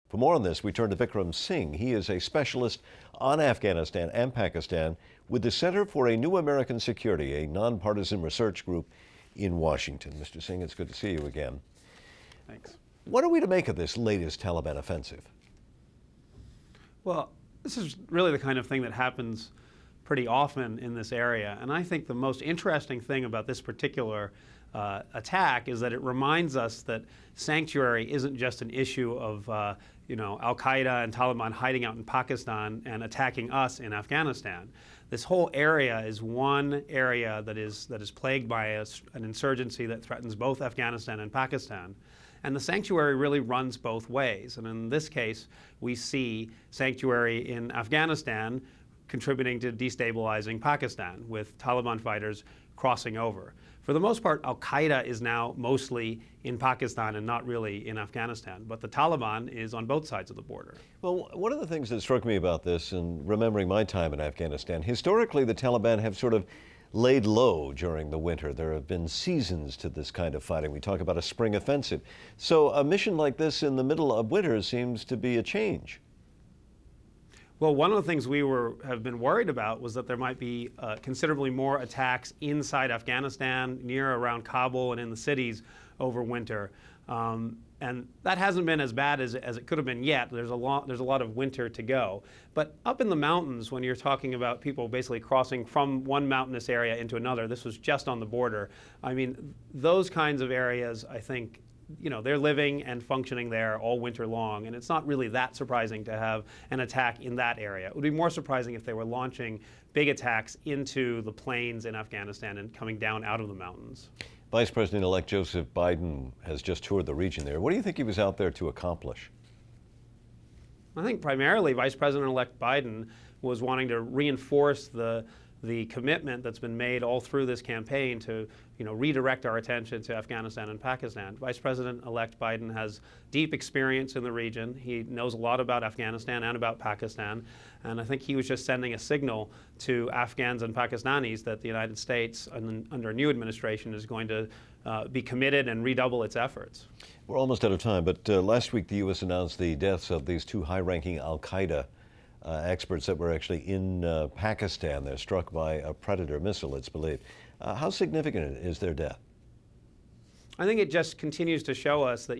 For more on this, we turn to Vikram Singh. He is a specialist on Afghanistan and Pakistan with the Center for a New American Security, a nonpartisan research group in Washington. Mr. Singh, it's good to see you again. Thanks. What are we to make of this latest Taliban offensive? Well, this is really the kind of thing that happens pretty often in this area. And I think the most interesting thing about this particular attack is that it reminds us that sanctuary isn't just an issue of al-Qaeda and Taliban hiding out in Pakistan and attacking us in Afghanistan. This whole area is one area that is plagued by an insurgency that threatens both Afghanistan and Pakistan. And the sanctuary really runs both ways. And in this case, we see sanctuary in Afghanistan contributing to destabilizing Pakistan, with Taliban fighters crossing over. For the most part, al-Qaeda is now mostly in Pakistan and not really in Afghanistan, but the Taliban is on both sides of the border. Well, one of the things that struck me about this, and remembering my time in Afghanistan, historically the Taliban have sort of laid low during the winter. There have been seasons to this kind of fighting. We talk about a spring offensive. So a mission like this in the middle of winter seems to be a change. Well, one of the things we have been worried about was that there might be considerably more attacks inside Afghanistan, near around Kabul and in the cities over winter. And that hasn't been as bad as it could have been yet. There's a lot of winter to go. But up in the mountains, when you're talking about people basically crossing from one mountainous area into another, this was just on the border. I mean, those kinds of areas, I think, they're living and functioning there all winter long, and it's not really that surprising to have an attack in that area. It would be more surprising if they were launching big attacks into the plains in Afghanistan and coming down out of the mountains. Vice President-elect Joseph Biden has just toured the region there. What do you think he was out there to accomplish? I think primarily Vice President-elect Biden was wanting to reinforce the commitment that's been made all through this campaign to redirect our attention to Afghanistan and Pakistan. Vice President-elect Biden has deep experience in the region. He knows a lot about Afghanistan and about Pakistan, and I think he was just sending a signal to Afghans and Pakistanis that the United States, under a new administration, is going to be committed and redouble its efforts. We're almost out of time, but last week the U.S. announced the deaths of these two high-ranking al-Qaeda experts that were actually in Pakistan. They're struck by a Predator missile, it's believed. How significant is their death? I think it just continues to show us that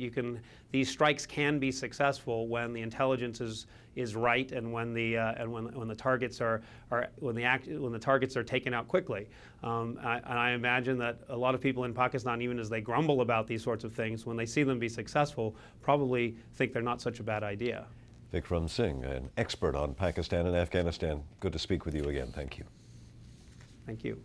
these strikes can be successful when the intelligence is right and when the targets are taken out quickly. And I imagine that a lot of people in Pakistan, even as they grumble about these sorts of things, when they see them be successful, probably think they're not such a bad idea. Vikram Singh, an expert on Pakistan and Afghanistan. Good to speak with you again. Thank you. Thank you.